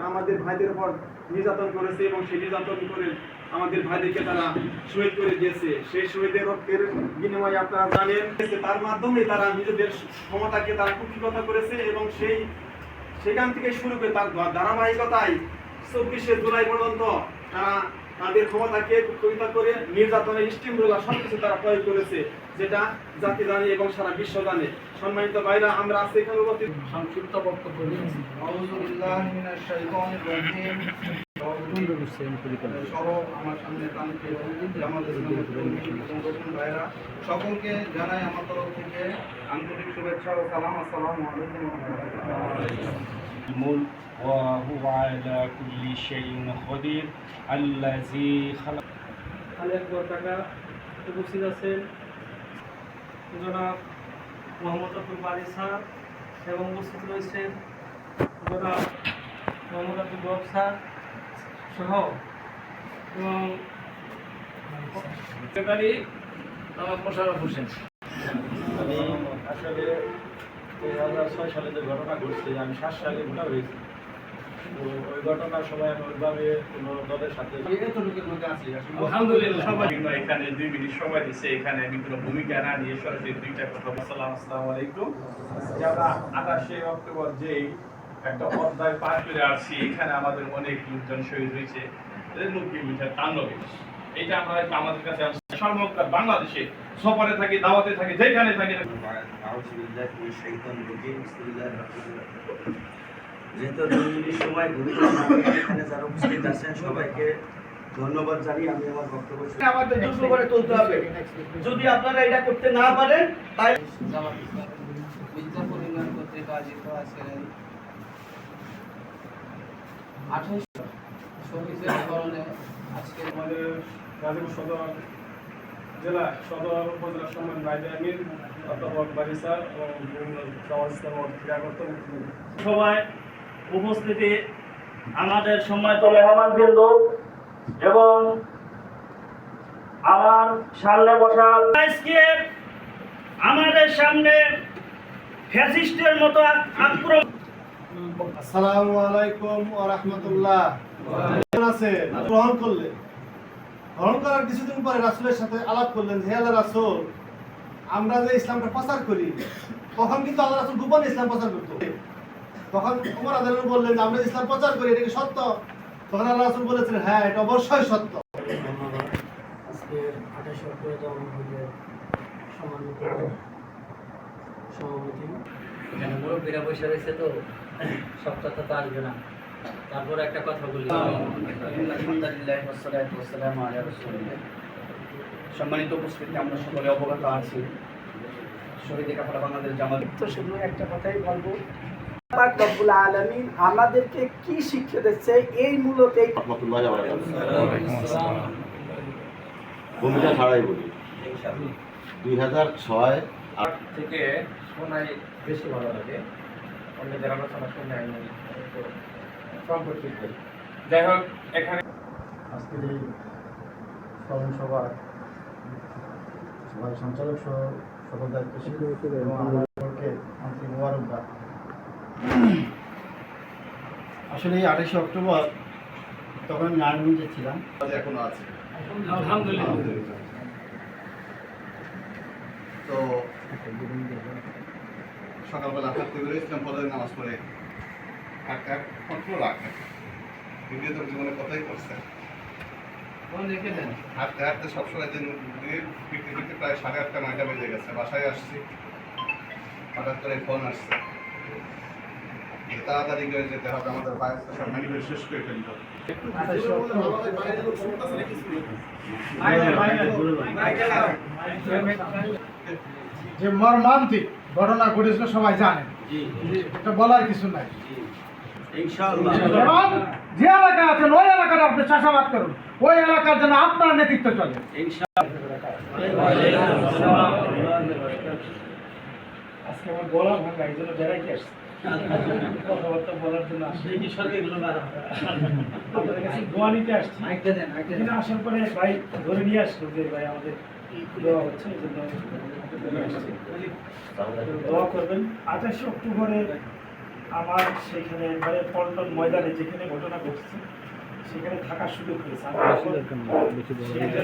আমাদের ভাইদের উপর নির্যাতন করেছে এবং সেই নির্যাতন করে আমাদের ভাইদেরকে তারা শহীদ করে দিয়েছে। সেই শহীদের রক্তের বিনিময়ে আপনারা জানেন তার মাধ্যমে তারা নিজেদের ক্ষমতাকে তারা কুক্ষিগত করেছে এবং সেখান থেকে শুরু করে তার ধারাবাহিকতায় 24শে জুলাই পর্যন্ত তারা তাদের ক্ষমতাকে কুক্ষিগত করে নির্যাতনের স্টিম রোলার সবকিছু তারা প্রয়োগ করেছে, যেটা জাতি জানে এবং সারা বিশ্ব জানে। সম্মানিত ভাইরা, আমরা আজকে এখানে উপস্থিত সংক্ষিপ্ত বক্তব্য দিয়েছি। সকলকে জানাই আমার তরফ থেকে আন্তরিক শুভেচ্ছা ও সালাম। আসসালামু আলাইকুম ওয়া রাহমাতুল্লাহ। وهو على كل شيء قدير الذي خلق টাকা উপস্থিত আছেন জনাব মোহাম্মদ আব্দুল বারী স্যার এবং উপস্থিত রয়েছেন জনাব মোহাম্মদ আব্দুল রব স্যার সহ এবং সেক্রেটারি মোশাররফ হোসেন। আমি আসলে 2006 সালে যে ঘটনা ঘটছে, আমি 7 সালে ভোটার হয়েছি। তো ওই ঘটনার সময় আমি ওইভাবে কোনো দলের সাথে আলহামদুলিল্লাহ সবাই এখানে 2 মিনিট সময় দিচ্ছে। এখানে আমি কোনো ভূমিকা না নিয়ে সরাসরি দুইটা কথা বললাম। আসসালামু আলাইকুম। আমরা 28 অক্টোবর যেই একটা অধ্যায় পার করে আসছি, এখানে আমাদের অনেক লোকজন শহীদ হয়েছে। কিলোমিটার তাণ্ডবে এটা আমরা আমাদের কাছে সমগ্র বাংলাদেশে সফরে থাকি, দাওয়াতে থাকি, যেখানে থাকি। যেহেতু 2 মিনিট সময় এখানে যারা উপস্থিত আছেন সবাইকে ধন্যবাদ জানিয়ে আমি আমার বক্তব্য আমাদের দুটো করে তুলতে হবে। যদি আপনারা এটা করতে না পারেন তাই মির্জাপুর ইউনিয়ন কর্তৃক আয়োজিত আছেন 28 শহীদের স্মরণে আজকে আমাদের গাজীপুর সদর জেলা সদর উপজেলা সম্মান ভাইদের আমির অধ্যাপক বারী স্যার এবং বিভিন্ন সমাজ ক্রীড়াগত সবাই উপস্থিতি আমাদের সম্মানিত মেহমানবৃন্দ এবং আমার সামনে বসা আজকে আমাদের সামনে ফ্যাসিস্টের মতো আক্রমণ। আসসালামু আলাইকুম ওয়া রাহমাতুল্লাহ। কেমন আছেন? গ্রহণ করলেন, গ্রহণ করার কিছুদিন পরে রাসূলের সাথে আলাপ করলেন যে আল্লাহ রাসূল, আমরা যে ইসলামটা প্রচার করি, তখন কিন্তু আল্লাহ রাসূল গোপনে ইসলাম প্রচার করতো। তখন ওমর রাদিয়াল্লাহু আনহু বললেন, আমরা ইসলাম প্রচার করি, এটা কি সত্য? তখন আল্লাহ রাসূল বলেছিলেন, হ্যাঁ, এটা অবশ্যই সত্য। আজকে 28 অক্টোবর সম্মানিত সভাপতি মুরব্বীরা বসে রয়েছে, তো সব কথা তো আসবে না। তারপর একটা কথা বলি। সম্মানিত উপস্থিতি, আমরা সকলে অবগত আছি শহীদ কাফেলা বাংলাদেশ জামাত। তো শুধু একটা কথাই বলবো, পাক রব্বুল আলামিন আমাদেরকে কি শিক্ষা দিচ্ছে এই মূলত এই ভূমিকা ছাড়াই বলি 2006 থেকে শোনাই বেশি ভালো লাগে। অন্যদের আলোচনা শুনে আমি সম্পর্কিত হই। যাই হোক, এখানে আজকের এই স্মরণ সভার সঞ্চালক সহ সকল দায়িত্বশীল এবং আমাদেরকে আন্তরিক মোবারকবাদ। আসলে এই 28 অক্টোবর তখন আমি নারায়ণগঞ্জে ছিলাম, এখনো আছে আলহামদুলিল্লাহ। তো সকালবেলা হাঁটতে বেরিয়েছিলাম, ফজরের নামাজ পড়ে হাঁটতে ভিডিও তো জীবনে কথাই করছে। হাঁটতে হাঁটতে সবসময় দিন ফিরতে ফিরতে প্রায় 8:30 9টা বেজে গেছে। বাসায় আসছি, হঠাৎ করে ফোন আসছে তাড়াতাড়ি করে যেতে হবে, আমাদের বাইরে সব মেডিকেল শেষ করে ফেলতে হবে। যে মর্মান্তিক ঘটনা ঘটেছিল সবাই জানেন, এটা বলার কিছু নাই। এবং যে এলাকা আছেন ওই এলাকাটা আপনি চাষাবাদ করুন, ওই এলাকার জন্য আপনার নেতৃত্ব চলে। আজকে আমার গলা ভাঙা, এই জন্য বেড়াইতে আসছে কথাবার্তা বলার জন্য আসছে। আপনাদের কাছে দোয়া নিতে আসছি। এখানে আসার পরে ভাই ধরে নিয়ে আসলো যে ভাই আমাদের দোয়া হচ্ছে, এই জন্য আসছি। দোয়া করবেন। 28 অক্টোবরে আমার সেখানে মানে পল্টন ময়দানে যেখানে ঘটনা ঘটছে সেখানে থাকার সুযোগ হয়েছে আমি তখন সেখানে